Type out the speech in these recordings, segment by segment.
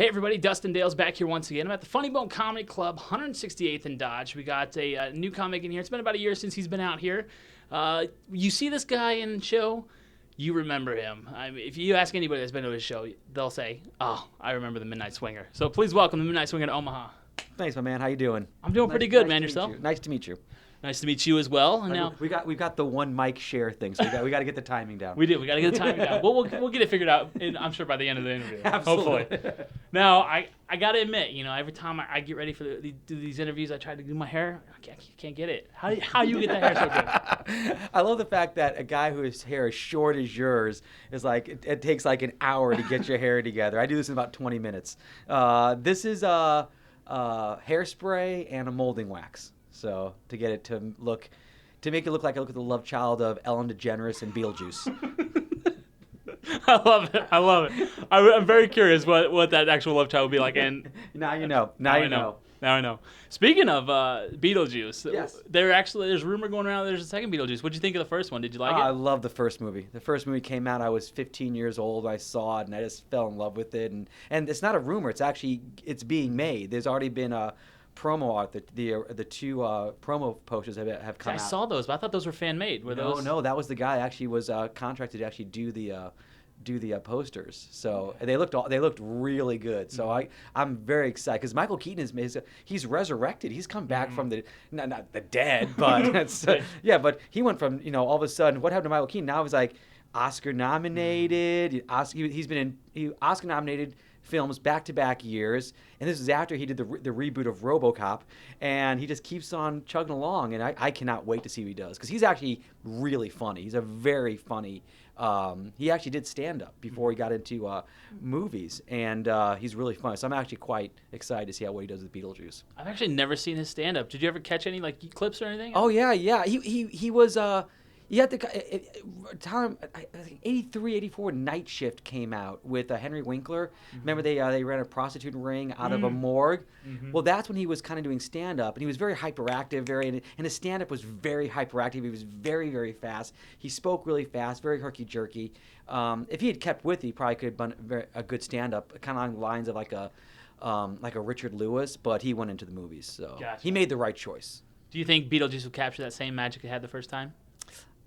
Hey everybody, Dustin Dale's back here once again. I'm at the Funny Bone Comedy Club, 168th and Dodge. We got a new comic in here. It's been about a year since he's been out here. You see this guy in the show, you remember him. If you ask anybody that's been to his show, they'll say, oh, I remember the Midnight Swinger. So please welcome the Midnight Swinger to Omaha. Thanks, my man. How you doing? I'm doing pretty good, man. Yourself? Nice to meet you. Nice to meet you as well. And now we've got the one mic share thing, so we got to get the timing down. We do. We got to get the timing down. We'll get it figured out. I'm sure by the end of the interview. Absolutely. Hopefully. Now I got to admit, every time I get ready for do these interviews, I try to do my hair. I can't get it. How you get that hair so good? I love the fact that a guy whose hair is short as yours is like it takes like an hour to get your hair together. I do this in about 20 minutes. This is hairspray and a molding wax. So to get it to make it look like I look at the love child of Ellen DeGeneres and Beetlejuice. I love it. I'm very curious what that actual love child would be like. And now you know. Now I know. Speaking of Beetlejuice, yes. There's rumor going around there's a second Beetlejuice. What'd you think of the first one? Did you like it? I love the first movie. The first movie came out. I was 15 years old. I saw it and I just fell in love with it. And it's not a rumor. It's being made. There's already been a promo art. The two promo posters have come out. I saw those, but I thought those were fan made. No, that was the guy actually was contracted to actually do the posters. So they looked really good. So I'm very excited because Michael Keaton he's resurrected. He's come back from the not the dead, but but he went from all of a sudden what happened to Michael Keaton? Now he's like Oscar nominated. He's been in Oscar nominated films back-to-back years, and this is after he did the reboot of RoboCop, and he just keeps on chugging along, and I cannot wait to see what he does because he's actually really funny. He's a very funny. He actually did stand-up before he got into movies, and he's really funny. So I'm actually quite excited to see what he does with Beetlejuice. I've actually never seen his stand-up. Did you ever catch any clips or anything? Oh yeah. He was. You have to time. I think 83, 84 Night Shift came out with Henry Winkler. Mm-hmm. Remember they ran a prostitute ring out of a morgue. Mm-hmm. Well, that's when he was kind of doing stand up, and he was very hyperactive. And his stand up was very hyperactive. He was very, very fast. He spoke really fast, very herky jerky. If he had kept with it, he probably could have done a good stand up, kind of along the lines of like a Richard Lewis. But he went into the movies, so Gotcha. He made the right choice. Do you think Beetlejuice will capture that same magic it had the first time?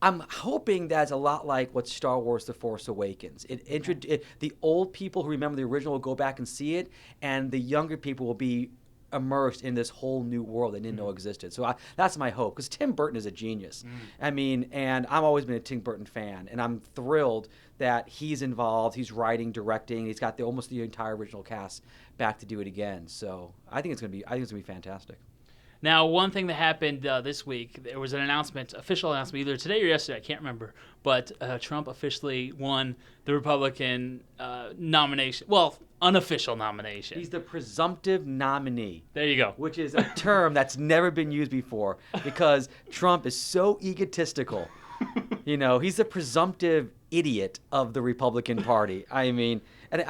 I'm hoping that's a lot like what Star Wars The Force Awakens. The old people who remember the original will go back and see it, and the younger people will be immersed in this whole new world they didn't know existed. So that's my hope, because Tim Burton is a genius. And I've always been a Tim Burton fan, and I'm thrilled that he's involved. He's writing, directing. He's got almost the entire original cast back to do it again. So I think it's gonna be fantastic. Now, one thing that happened this week, there was an official announcement, either today or yesterday, I can't remember, but Trump officially won the Republican nomination. Well, unofficial nomination. He's the presumptive nominee. There you go. Which is a term that's never been used before because Trump is so egotistical. He's the presumptive idiot of the Republican Party. I mean, and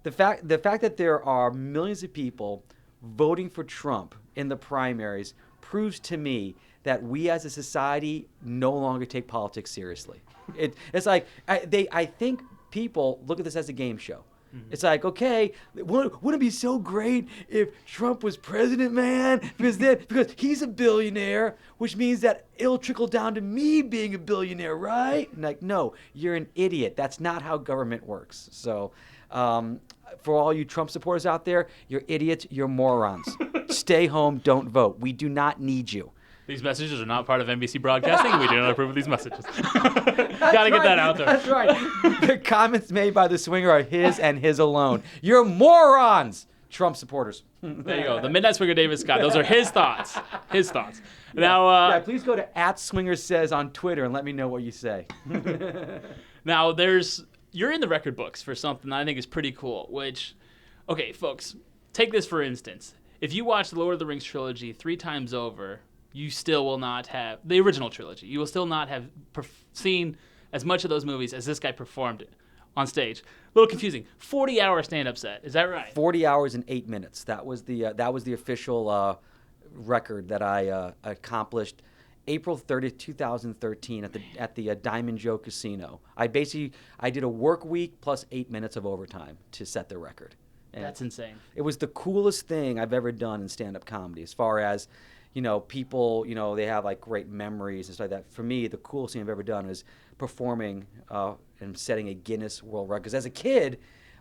the fact that there are millions of people voting for Trump in the primaries proves to me that we as a society no longer take politics seriously. It's like I think people look at this as a game show. Mm-hmm. It's like, okay, wouldn't it be so great if Trump was president, man? Because he's a billionaire, which means that it'll trickle down to me being a billionaire, right? And like, no, you're an idiot. That's not how government works. So for all you Trump supporters out there, you're idiots, you're morons. Stay home, don't vote. We do not need you. These messages are not part of NBC Broadcasting. We do not approve of these messages. Gotta get that out there. That's right. The comments made by the Swinger are his and his alone. You're morons, Trump supporters. There you go. The Midnight Swinger, David Scott. Those are his thoughts. His thoughts. Now, please go to @SwingerSays on Twitter and let me know what you say. Now, you're in the record books for something I think is pretty cool, which, okay, folks, take this for instance. If you watch the Lord of the Rings trilogy 3 times over, you still will not have, the original trilogy, you will still not have seen as much of those movies as this guy performed on stage. A little confusing. 40-hour stand-up set. Is that right? 40 hours and 8 minutes. That was the official record that I accomplished April 30th, 2013 at the Diamond Joe Casino. I did a work week plus 8 minutes of overtime to set the record. And That's insane. it was the coolest thing I've ever done in stand-up comedy. As far as, people, they have like great memories and stuff like that. For me, the coolest thing I've ever done is performing and setting a Guinness World Record. Because as a kid,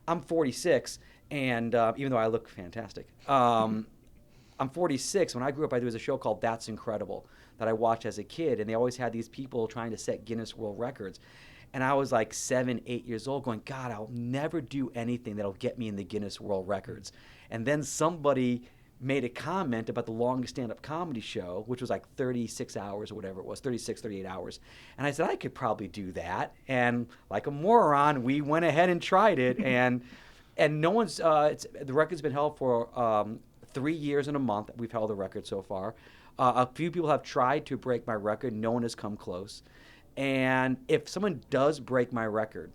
I'm 46, and even though I look fantastic, I'm 46. When I grew up, there was a show called That's Incredible that I watched as a kid, and they always had these people trying to set Guinness World Records. And I was like 7, 8 years old going, God, I'll never do anything that'll get me in the Guinness World Records. And then somebody made a comment about the longest stand-up comedy show, which was like 36 hours or whatever it was, 36, 38 hours. And I said, I could probably do that. And like a moron, we went ahead and tried it. And no one's, the record's been held for 3 years and a month. We've held the record so far. A few people have tried to break my record. No one has come close. And if someone does break my record,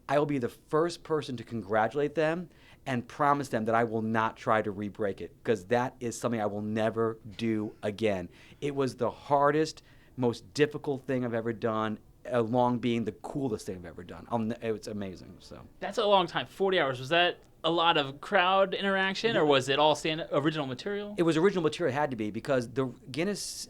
I will be the first person to congratulate them and promise them that I will not try to re-break it, because that is something I will never do again. It was the hardest, most difficult thing I've ever done, along being the coolest thing I've ever done. It's amazing. So That's a long time. 40 hours. Was that a lot of crowd interaction, or was it all original material? It was original material. It had to be, because the Guinness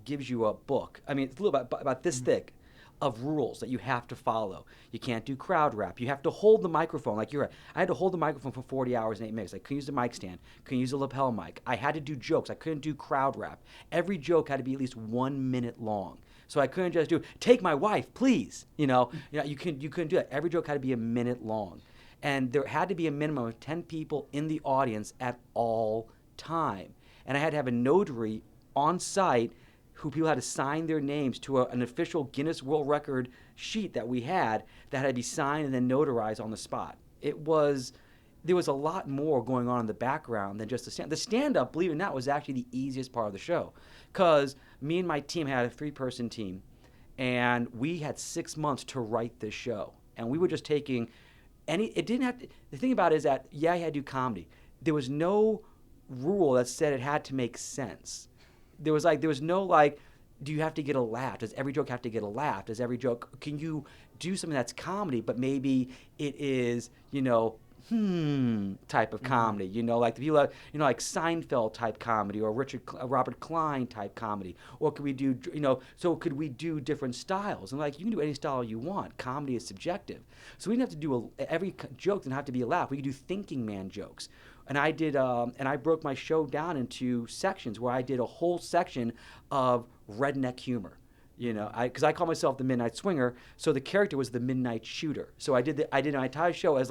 gives you a book. I mean, it's a little about this thick, of rules that you have to follow. You can't do crowd rap. You have to hold the microphone like you're right. I had to hold the microphone for 40 hours and 8 minutes. I couldn't use the mic stand. Couldn't use a lapel mic. I had to do jokes. I couldn't do crowd rap. Every joke had to be at least 1 minute long. So I couldn't just do, take my wife, please. You couldn't do that. Every joke had to be a minute long. And there had to be a minimum of 10 people in the audience at all time. And I had to have a notary on site who people had to sign their names to an official Guinness World Record sheet that we had that had to be signed and then notarized on the spot. There was a lot more going on in the background than just the stand. The stand-up, believe it or not, was actually the easiest part of the show, because me and my team had a 3-person team, and we had 6 months to write this show. And we were just taking it didn't have to, the thing about it is that, I had to do comedy. There was no rule that said it had to make sense. There was no do you have to get a laugh? Does every joke have to get a laugh? Does every joke, can you do something that's comedy, but maybe it is, type of comedy, like the people, like Seinfeld type comedy, or Robert Klein type comedy, or could we do, so could we do different styles? And you can do any style you want. Comedy is subjective, so we didn't have to do every joke didn't have to be a laugh. We could do thinking man jokes. And I did, and I broke my show down into sections where I did a whole section of redneck humor. Because I call myself the Midnight Swinger, so the character was the Midnight Shooter. So I did an entire show as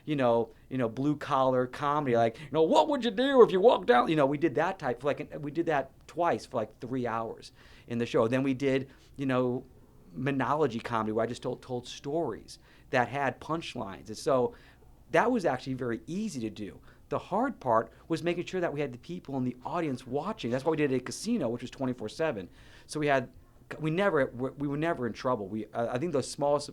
blue collar comedy, what would you do if you walked down? We did that type, we did that twice for 3 hours in the show. Then we did, monology comedy where I just told stories that had punchlines, and so that was actually very easy to do. The hard part was making sure that we had the people in the audience watching. That's why we did a casino, which was 24/7. So we were never in trouble. I think the smallest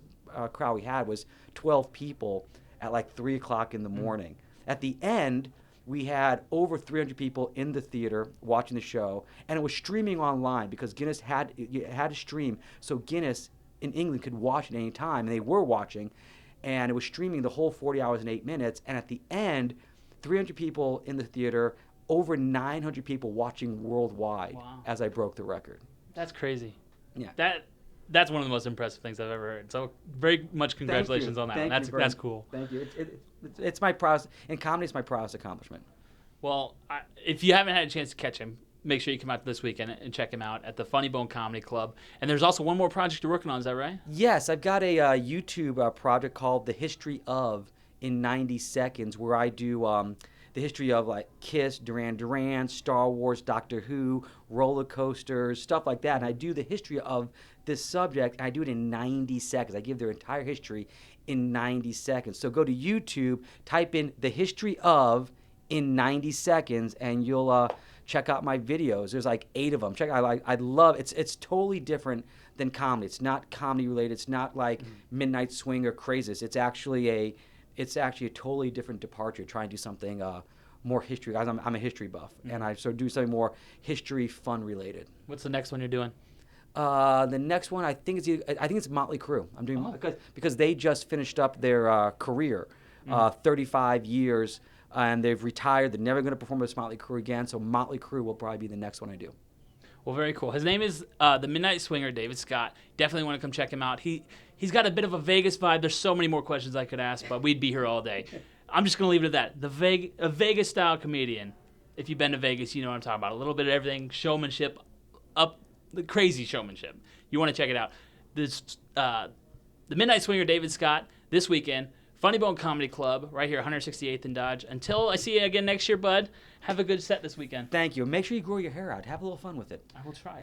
crowd we had was 12 people at 3 o'clock in the morning. At the end, we had over 300 people in the theater watching the show, and it was streaming online because Guinness had to stream, so Guinness in England could watch at any time, and they were watching, and it was streaming the whole 40 hours and 8 minutes. And at the end, 300 people in the theater, over 900 people watching worldwide. Wow. As I broke the record. That's crazy. Yeah. That's one of the most impressive things I've ever heard. So very much congratulations on that one. That's cool. Thank you. It's my proudest, in comedy, it's my proudest accomplishment. Well, if you haven't had a chance to catch him, make sure you come out this weekend and check him out at the Funny Bone Comedy Club. And there's also one more project you're working on, is that right? Yes, I've got a YouTube project called The History of in 90 Seconds, where I do the history of Kiss, Duran Duran, Star Wars, Doctor Who, roller coasters, stuff like that. And I do the history of this subject, and I do it in 90 seconds. I give their entire history in 90 seconds. So go to YouTube, type in The History of in 90 seconds, and you'll check out my videos. There's 8 of them. I love it's totally different than comedy. It's not comedy related. It's not Midnight Swing or Craziness. It's actually a totally different departure, trying to do something more history. Guys, I'm a history buff, and I sort of do something more history fun related. What's the next one you're doing? The next one, I think it's Motley Crue. I'm doing because they just finished up their career, 35 years and they've retired. They're never going to perform with Motley Crue again, so Motley Crue will probably be the next one I do. Well, very cool. His name is the Midnight Swinger, David Scott. Definitely want to come check him out. He's got a bit of a Vegas vibe. There's so many more questions I could ask, but we'd be here all day. I'm just going to leave it at that. A Vegas-style comedian. If you've been to Vegas, you know what I'm talking about. A little bit of everything, showmanship, the crazy showmanship. You want to check it out. The Midnight Swinger, David Scott, this weekend. Funny Bone Comedy Club, right here, 168th and Dodge. Until I see you again next year, bud, have a good set this weekend. Thank you. Make sure you grow your hair out. Have a little fun with it. I will try.